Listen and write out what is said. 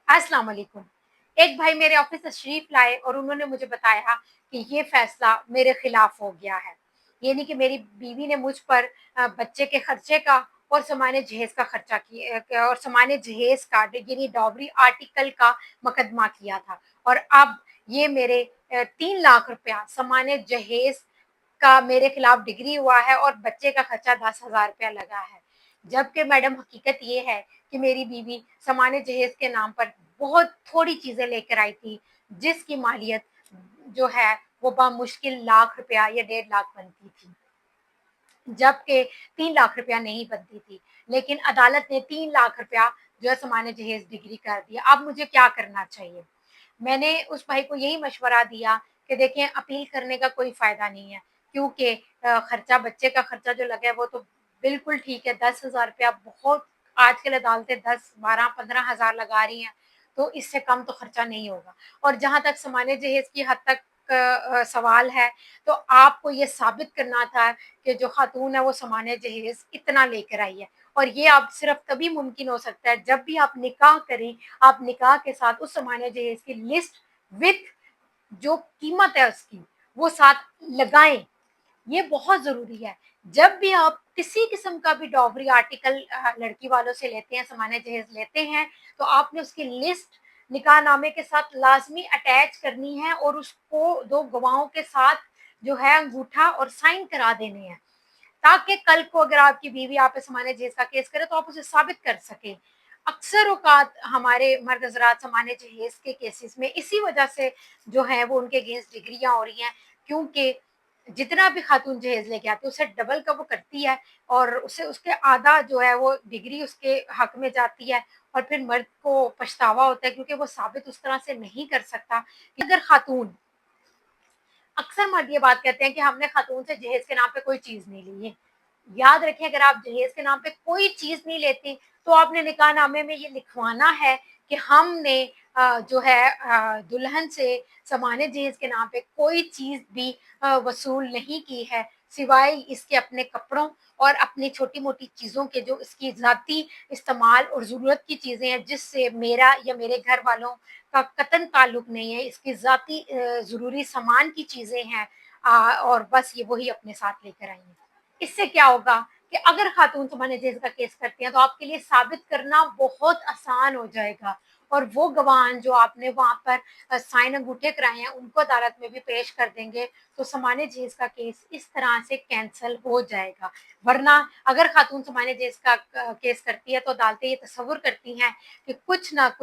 अस्सलाम वालेकुम। एक भाई मेरे ऑफिस तशरीफ लाए और उन्होंने मुझे बताया कि ये फैसला मेरे खिलाफ हो गया है। ये नहीं कि मेरी बीवी ने मुझ पर बच्चे के खर्चे का और सामान्य जहेज का खर्चा किया और सामान्य जहेज का यानी डॉवरी आर्टिकल का मुकदमा किया था और अब ये मेरे 3 लाख रुपया सामान्य जहेज का मेरे खिलाफ डिग्री हुआ है और बच्चे का खर्चा 10,000 रुपया लगा है। जबकि मैडम हकीकत ये है कि मेरी बीवी सामान्य जहेज के नाम पर बहुत थोड़ी चीजें लेकर आई थी, जिसकी मालियत जो है वो बामुश्किल लाख रुपया या 1.5 लाख बनती थी, जबकि 3 लाख रुपया नहीं बनती थी। लेकिन अदालत ने 3 लाख रुपया जो है सामान्य जहेज डिग्री कर दिया। अब मुझे क्या करना चाहिए? मैंने उस भाई को यही मशवरा दिया कि देखें, अपील करने का कोई फ़ायदा नहीं है, क्योंकि खर्चा बच्चे का खर्चा जो लगा है वो तो बिल्कुल ठीक है। 10,000 रुपया बहुत, आजकल अदालतें 10, 12, 15,000 लगा रही हैं, तो इससे कम तो खर्चा नहीं होगा। और जहाँ तक सामान्य जहेज की हद तक सवाल है, तो आपको ये साबित करना था कि जो खातून है वो सामान्य जहेज इतना लेकर आई है, और ये आप सिर्फ तभी मुमकिन हो सकता है जब भी आप निकाह करें, आप निकाह के साथ उस सामान्य जहेज की लिस्ट विथ जो कीमत है उसकी वो साथ लगाएं। ये बहुत ज़रूरी है। जब भी आप किसी किस्म का भी डॉवरी आर्टिकल लड़की वालों से लेते हैं, सामान्य जहेज लेते हैं, तो आपने उसकी लिस्ट निकाहनामे के साथ लाज़मी अटैच करनी है और उसको 2 गवाहों के साथ जो है अंगूठा और साइन करा देने हैं, ताकि कल को अगर आपकी बीवी आप पे सामान्य जहेज का केस करे तो आप उसे साबित कर सकें। अक्सर औकात हमारे मर्द हज़रात सामान्य जहेज के केसेस में इसी वजह से जो है वो उनके अगेंस्ट डिग्रियाँ हो रही हैं, क्योंकि जितना भी खातून जहेज लेके आती है उससे डबल का वो करती है और उससे उसके आधा जो है वो डिग्री उसके हक में जाती है, और फिर मर्द को पछतावा होता है क्योंकि वो साबित उस तरह से नहीं कर सकता कि अगर खातून, अक्सर मर्द ये बात कहते हैं कि हमने खातून से जहेज के नाम पे कोई चीज़ नहीं ली है। याद रखें, अगर आप जहेज के नाम पे कोई चीज़ नहीं लेती, तो आपने निकाहनामे में ये लिखवाना है कि हमने जो है दुल्हन से सामान्य जहेज के नाम पे कोई चीज़ भी वसूल नहीं की है, सिवाय इसके अपने कपड़ों और अपनी छोटी-मोटी चीज़ों के, जो इसकी ज़ाती इस्तेमाल और ज़रूरत की चीज़ें हैं, जिससे मेरा या मेरे घर वालों का कतन ताल्लुक नहीं है। इसकी ज़ाती ज़रूरी सामान की चीज़ें हैं, और बस ये वही अपने साथ लेकर आई हैं। इससे क्या होगा कि अगर खातून सामान्य जहेज का केस करती हैं, तो आपके लिए साबित करना बहुत आसान हो जाएगा, और वो गवाह जो आपने वहाँ पर साइन अंगूठे कराए हैं, उनको अदालत में भी पेश कर देंगे, तो सामान्य जहेज का केस इस तरह से कैंसल हो जाएगा। वरना अगर खातून सामान्य जहेज का केस करती है, तो अदालतें ये तसव्वुर करती हैं कि कुछ ना कुछ